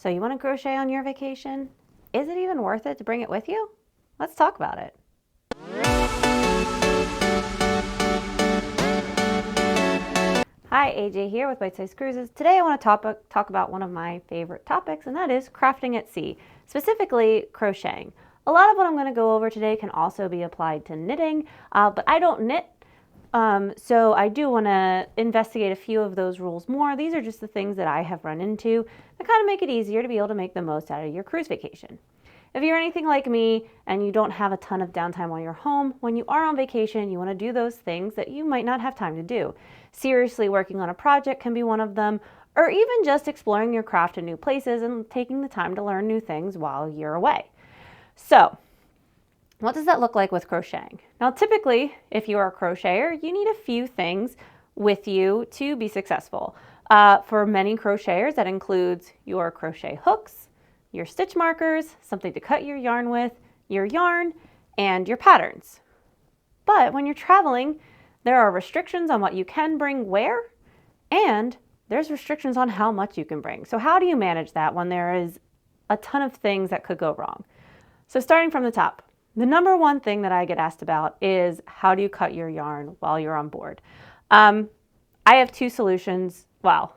So you want to crochet on your vacation? Is it even worth it to bring it with you? Let's talk about it. Hi, AJ here with Byte Size Cruises. Today I want to talk about one of my favorite topics, and that is crafting at sea, specifically crocheting. A lot of what I'm going to go over today can also be applied to knitting, but I don't knit, so I do want to investigate a few of those rules more. These are just the things that I have run into that kind of make it easier to be able to make the most out of your cruise vacation. If you're anything like me and you don't have a ton of downtime while you're home, when you are on vacation, you want to do those things that you might not have time to do. Seriously working on a project can be one of them, or even just exploring your craft in new places and taking the time to learn new things while you're away. So, what does that look like with crocheting? Now, typically, if you are a crocheter, you need a few things with you to be successful. For many crocheters, that includes your crochet hooks, your stitch markers, something to cut your yarn with, your yarn, and your patterns. But when you're traveling, there are restrictions on what you can bring where, and there's restrictions on how much you can bring. So how do you manage that when there is a ton of things that could go wrong? So starting from the top, the number one thing that I get asked about is how do you cut your yarn while you're on board? I have three solutions for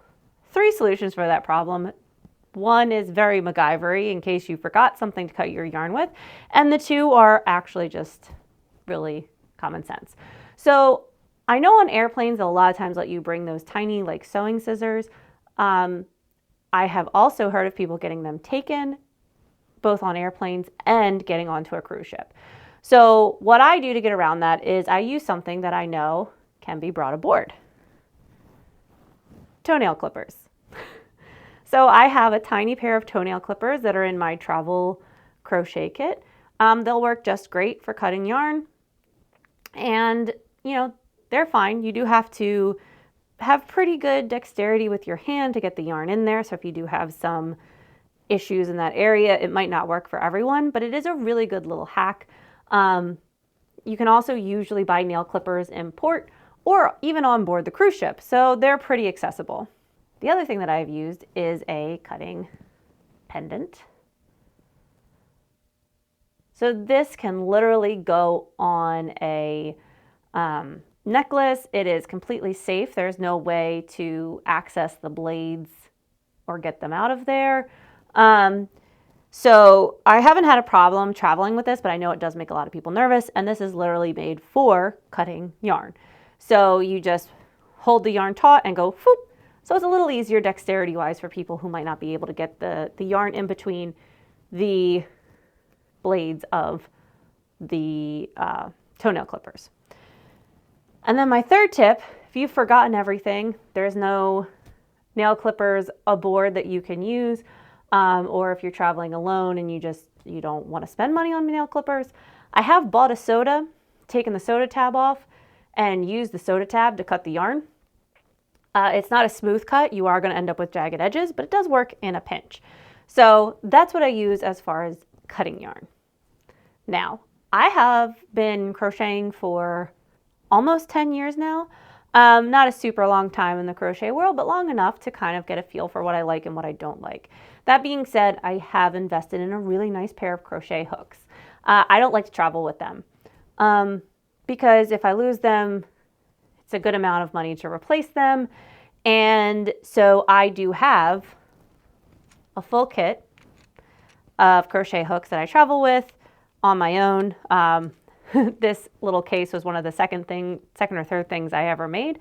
that problem. One is very MacGyver-y in case you forgot something to cut your yarn with, and the two are actually just really common sense. So I know on airplanes they'll a lot of times let you bring those tiny like sewing scissors. I have also heard of people getting them taken both on airplanes and getting onto a cruise ship. So what I do to get around that is I use something that I know can be brought aboard. Toenail clippers. So I have a tiny pair of toenail clippers that are in my travel crochet kit. They'll work just great for cutting yarn, and they're fine. You do have to have pretty good dexterity with your hand to get the yarn in there. So if you do have some issues in that area, it might not work for everyone, but it is a really good little hack. You can also usually buy nail clippers in port or even on board the cruise ship, so they're pretty accessible. The other thing that I've used is a cutting pendant. So this can literally go on a necklace. It is completely safe. There's no way to access the blades or get them out of there. So I haven't had a problem traveling with this, but I know it does make a lot of people nervous, and this is literally made for cutting yarn. So you just hold the yarn taut and go whoop. So it's a little easier dexterity-wise for people who might not be able to get the yarn in between the blades of the toenail clippers. And then my third tip, if you've forgotten everything, there's no nail clippers aboard that you can use, or if you're traveling alone and you don't want to spend money on nail clippers, I have bought a soda, taken the soda tab off, and used the soda tab to cut the yarn. It's not a smooth cut. You are going to end up with jagged edges, but it does work in a pinch. So that's what I use as far as cutting yarn. Now, I have been crocheting for almost 10 years now. Not a super long time in the crochet world, but long enough to kind of get a feel for what I like and what I don't like. That being said, I have invested in a really nice pair of crochet hooks. I don't like to travel with them because if I lose them, it's a good amount of money to replace them. And so I do have a full kit of crochet hooks that I travel with on my own. This little case was one of the second or third things I ever made.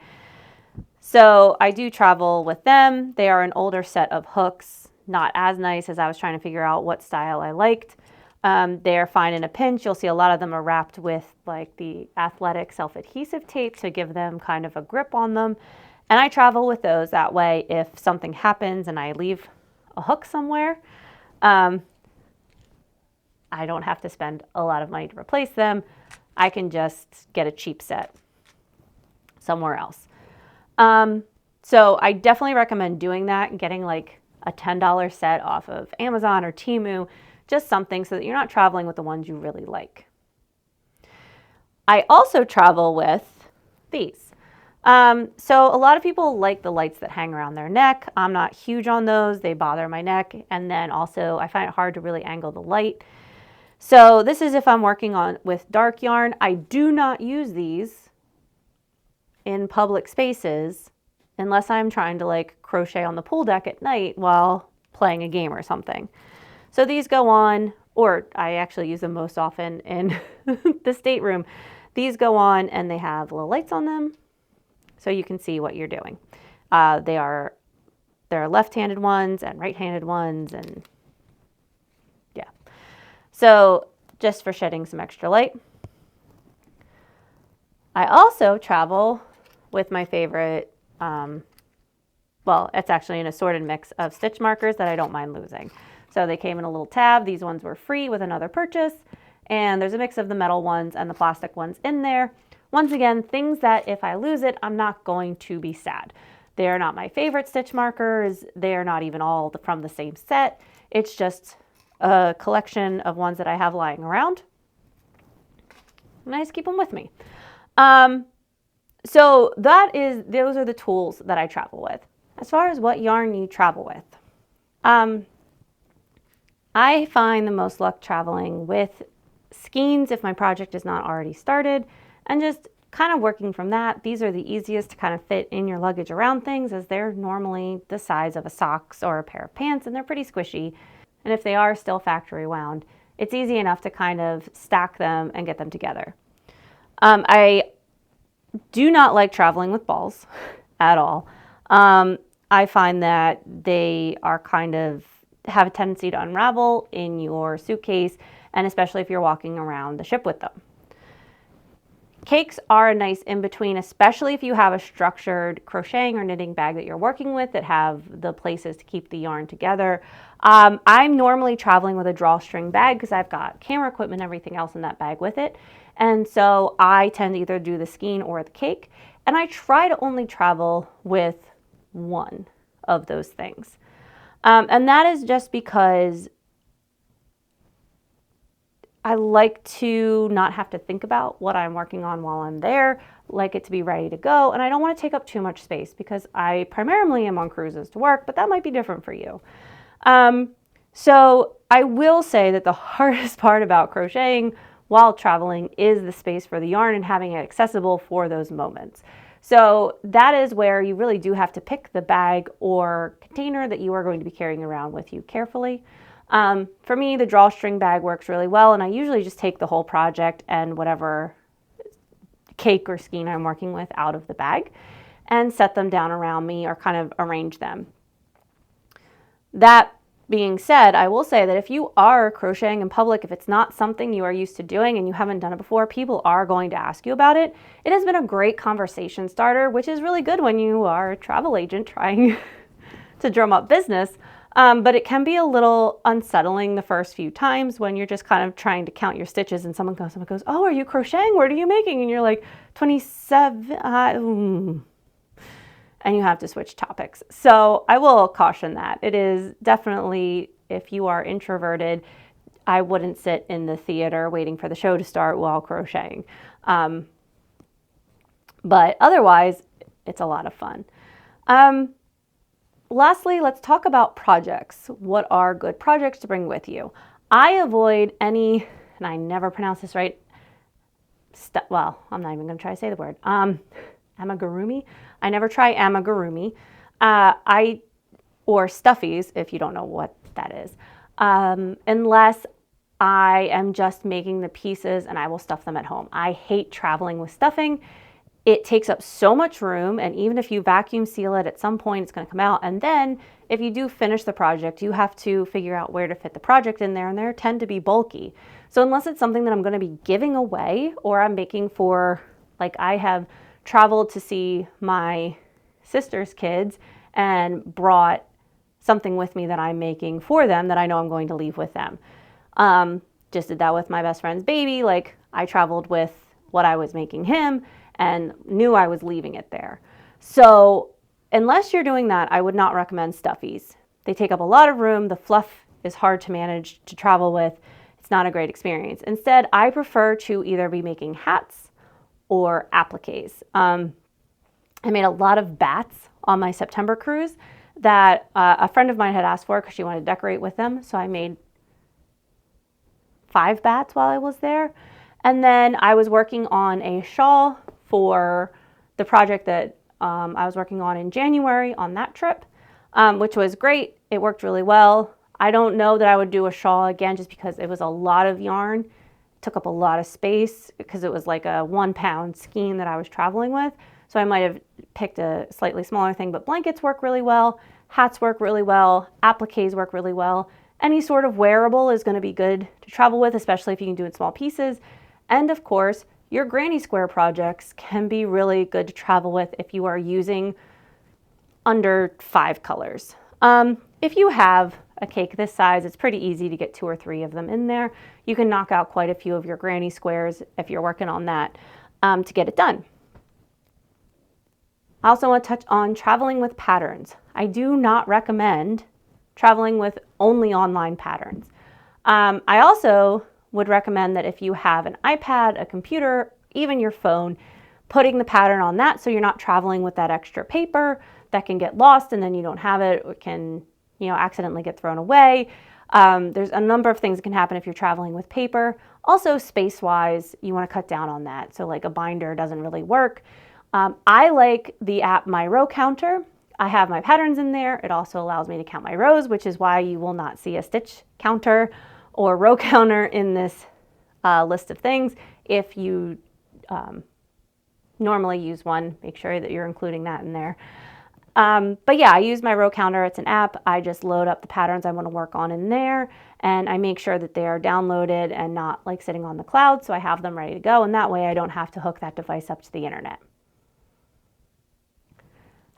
So I do travel with them. They are an older set of hooks, not as nice as I was trying to figure out what style I liked. They're fine in a pinch. You'll see a lot of them are wrapped with like the athletic self-adhesive tape to give them kind of a grip on them. And I travel with those. That way, if something happens and I leave a hook somewhere, I don't have to spend a lot of money to replace them. I can just get a cheap set somewhere else. So I definitely recommend doing that and getting like a $10 set off of Amazon or Temu, just something so that you're not traveling with the ones you really like. I also travel with these. So a lot of people like the lights that hang around their neck. I'm not huge on those. They bother my neck. And then also I find it hard to really angle the light. So this is if I'm working on with dark yarn. I do not use these in public spaces unless I'm trying to like crochet on the pool deck at night while playing a game or something. So these go on, or I actually use them most often in the stateroom. These go on and they have little lights on them so you can see what you're doing. There are left-handed ones and right-handed ones, and yeah. So just for shedding some extra light. I also travel with my favorite, well, it's actually an assorted mix of stitch markers that I don't mind losing. So they came in a little tab. These ones were free with another purchase. And there's a mix of the metal ones and the plastic ones in there. Once again, things that if I lose it, I'm not going to be sad. They are not my favorite stitch markers. They are not even all from the same set. It's just a collection of ones that I have lying around. And I just keep them with me. So those are the tools that I travel with. As far as what yarn you travel with, I find the most luck traveling with skeins if my project is not already started, and just kind of working from that. These are the easiest to kind of fit in your luggage around things, as they're normally the size of a socks or a pair of pants, and they're pretty squishy. And if they are still factory wound, it's easy enough to kind of stack them and get them together. I do not like traveling with balls at all. I find that they are have a tendency to unravel in your suitcase, and especially if you're walking around the ship with them. Cakes are a nice in-between, especially if you have a structured crocheting or knitting bag that you're working with that have the places to keep the yarn together. I'm normally traveling with a drawstring bag because I've got camera equipment and everything else in that bag with it. And so I tend to either do the skein or the cake. And I try to only travel with one of those things. And that is just because I like to not have to think about what I'm working on while I'm there, like it to be ready to go. And I don't want to take up too much space because I primarily am on cruises to work, but that might be different for you. So I will say that the hardest part about crocheting while traveling is the space for the yarn and having it accessible for those moments. So that is where you really do have to pick the bag or container that you are going to be carrying around with you carefully. For me, the drawstring bag works really well, and I usually just take the whole project and whatever cake or skein I'm working with out of the bag and set them down around me or kind of arrange them. That being said, I will say that if you are crocheting in public, if it's not something you are used to doing and you haven't done it before, people are going to ask you about it. It has been a great conversation starter, which is really good when you are a travel agent trying to drum up business. But it can be a little unsettling the first few times when you're just kind of trying to count your stitches and someone goes, "Oh, are you crocheting? What are you making?" And you're like, 27. And you have to switch topics. So I will caution that. It is definitely, if you are introverted, I wouldn't sit in the theater waiting for the show to start while crocheting. But otherwise, it's a lot of fun. Lastly, let's talk about projects. What are good projects to bring with you? I avoid any, and I never pronounce this right, well, I'm not even going to try to say the word, amigurumi. I never try amigurumi. Or stuffies, if you don't know what that is, unless I am just making the pieces and I will stuff them at home. I hate traveling with stuffing. It takes up so much room, and even if you vacuum seal it, at some point it's going to come out. And then if you do finish the project, you have to figure out where to fit the project in there, and they tend to be bulky. So unless it's something that I'm going to be giving away or I'm making for, like I have traveled to see my sister's kids and brought something with me that I'm making for them that I know I'm going to leave with them. Just did that with my best friend's baby. Like, I traveled with what I was making him and knew I was leaving it there. So unless you're doing that, I would not recommend stuffies. They take up a lot of room. The fluff is hard to manage to travel with. It's not a great experience. Instead, I prefer to either be making hats or appliques. And I made a lot of bats on my September cruise that a friend of mine had asked for because she wanted to decorate with them. So I made 5 bats while I was there. And then I was working on a shawl for the project that I was working on in January on that trip, which was great. It worked really well. I don't know that I would do a shawl again just because it was a lot of yarn. It took up a lot of space because it was like a 1-pound skein that I was traveling with. So I might have picked a slightly smaller thing, but blankets work really well. Hats work really well. Appliques work really well. Any sort of wearable is going to be good to travel with, especially if you can do it in small pieces. And of course, your granny square projects can be really good to travel with if you are using under 5 colors. If you have a cake this size, it's pretty easy to get 2 or 3 of them in there. You can knock out quite a few of your granny squares if you're working on that to get it done. I also want to touch on traveling with patterns. I do not recommend traveling with only online patterns. I also would recommend that if you have an iPad, a computer, even your phone, putting the pattern on that so you're not traveling with that extra paper that can get lost and then you don't have it, or can, accidentally get thrown away. There's a number of things that can happen if you're traveling with paper. Also, space-wise, you want to cut down on that. So like a binder doesn't really work. I like the app My Row Counter. I have my patterns in there. It also allows me to count my rows, which is why you will not see a stitch counter or row counter in this list of things. If you normally use one, make sure that you're including that in there. But yeah, I use My Row Counter. It's an app. I just load up the patterns I want to work on in there, and I make sure that they are downloaded and not like sitting on the cloud, so I have them ready to go, and that way I don't have to hook that device up to the internet.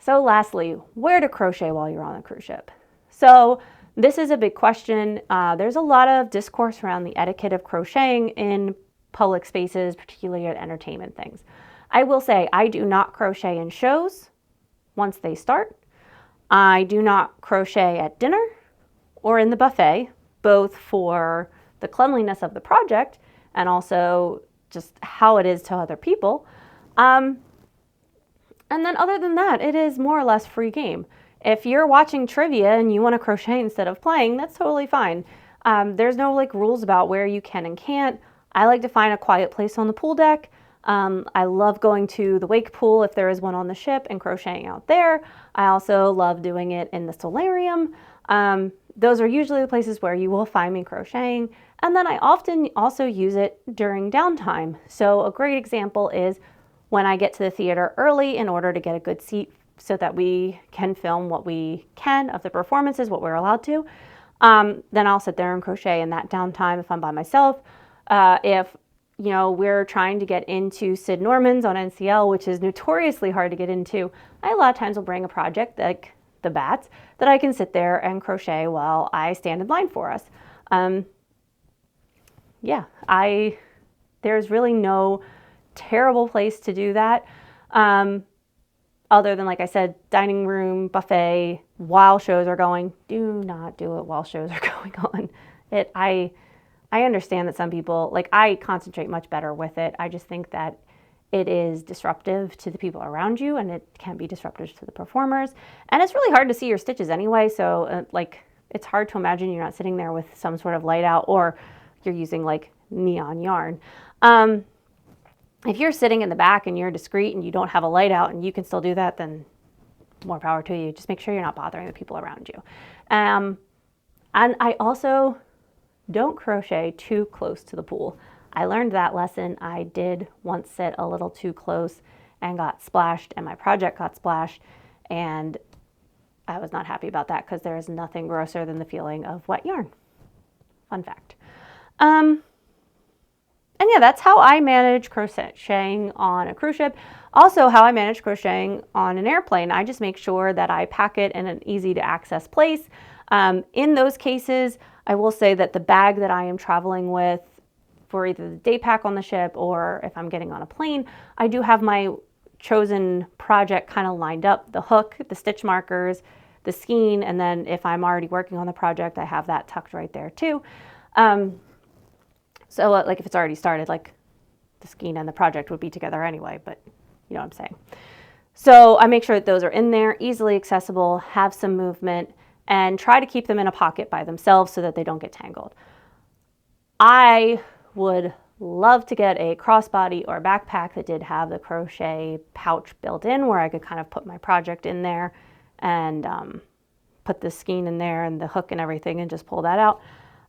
So lastly, where to crochet while you're on a cruise ship? So this is a big question. There's a lot of discourse around the etiquette of crocheting in public spaces, particularly at entertainment things. I will say I do not crochet in shows once they start. I do not crochet at dinner or in the buffet, both for the cleanliness of the project and also just how it is to other people. And then other than that, it is more or less free game. If you're watching trivia and you want to crochet instead of playing, that's totally fine. There's no rules about where you can and can't. I like to find a quiet place on the pool deck. I love going to the wake pool if there is one on the ship and crocheting out there. I also love doing it in the solarium. Those are usually the places where you will find me crocheting. And then I often also use it during downtime. So a great example is when I get to the theater early in order to get a good seat so that we can film what we can of the performances, what we're allowed to. Then I'll sit there and crochet in that downtime if I'm by myself. If we're trying to get into Sid Norman's on NCL, which is notoriously hard to get into, I a lot of times will bring a project like the bats that I can sit there and crochet while I stand in line for us. There's really no terrible place to do that. Other than, like I said, dining room, buffet, while shows are going. Do not do it while shows are going on. I understand that some people, I concentrate much better with it. I just think that it is disruptive to the people around you, and it can be disruptive to the performers. And it's really hard to see your stitches anyway, so it's hard to imagine you're not sitting there with some sort of light out, or you're using neon yarn. If you're sitting in the back and you're discreet and you don't have a light out and you can still do that, then more power to you. Just make sure you're not bothering the people around you. And I also don't crochet too close to the pool. I learned that lesson. I did once sit a little too close and got splashed, and my project got splashed, and I was not happy about that because there is nothing grosser than the feeling of wet yarn. Fun fact. And yeah, that's how I manage crocheting on a cruise ship. Also, how I manage crocheting on an airplane. I just make sure that I pack it in an easy to access place. In those cases, I will say that the bag that I am traveling with for either the day pack on the ship or if I'm getting on a plane, I do have my chosen project kind of lined up, the hook, the stitch markers, the skein, and then if I'm already working on the project, I have that tucked right there too. So if it's already started, the skein and the project would be together anyway, but you know what I'm saying. So I make sure that those are in there, easily accessible, have some movement, and try to keep them in a pocket by themselves so that they don't get tangled. I would love to get a crossbody or backpack that did have the crochet pouch built in where I could kind of put my project in there and put the skein in there and the hook and everything and just pull that out.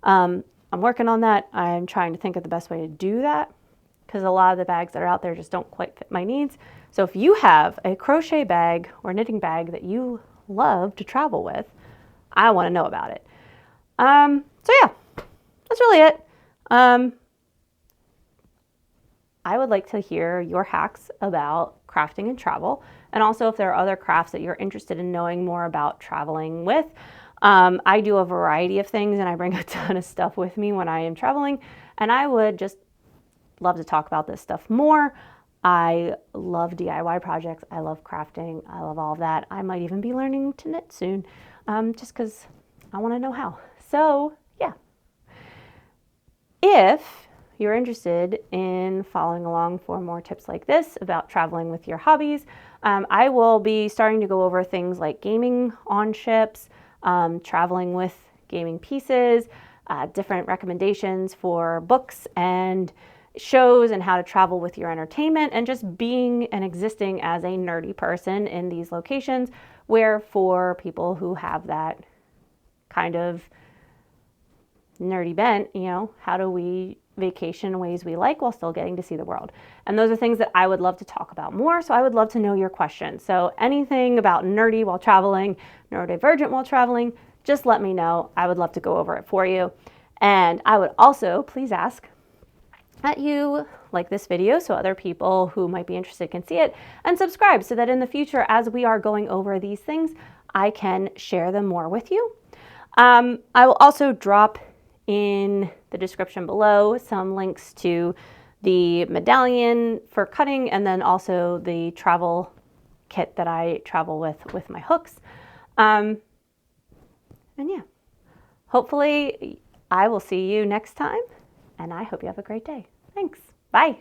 I'm working on that. I'm trying to think of the best way to do that because a lot of the bags that are out there just don't quite fit my needs. So if you have a crochet bag or knitting bag that you love to travel with, I want to know about it. So yeah, that's really it. I would like to hear your hacks about crafting and travel, and also if there are other crafts that you're interested in knowing more about traveling with. I do a variety of things and I bring a ton of stuff with me when I am traveling, and I would just love to talk about this stuff more. I love DIY projects. I love crafting. I love all of that. I might even be learning to knit soon, just because I want to know how. So yeah. If you're interested in following along for more tips like this about traveling with your hobbies, I will be starting to go over things like gaming on ships, traveling with gaming pieces, different recommendations for books and shows and how to travel with your entertainment, and just being and existing as a nerdy person in these locations, where for people who have that kind of nerdy bent, you know, how do we vacation in ways we like while still getting to see the world? And those are things that I would love to talk about more. So I would love to know your questions. So anything about nerdy while traveling, neurodivergent while traveling, just let me know. I would love to go over it for you. And I would also please ask that you like this video so other people who might be interested can see it, and subscribe so that in the future, as we are going over these things, I can share them more with you. I will also drop in the description below some links to the medallion for cutting, and then also the travel kit that I travel with my hooks. And yeah, hopefully I will see you next time, and I hope you have a great day. Thanks. Bye.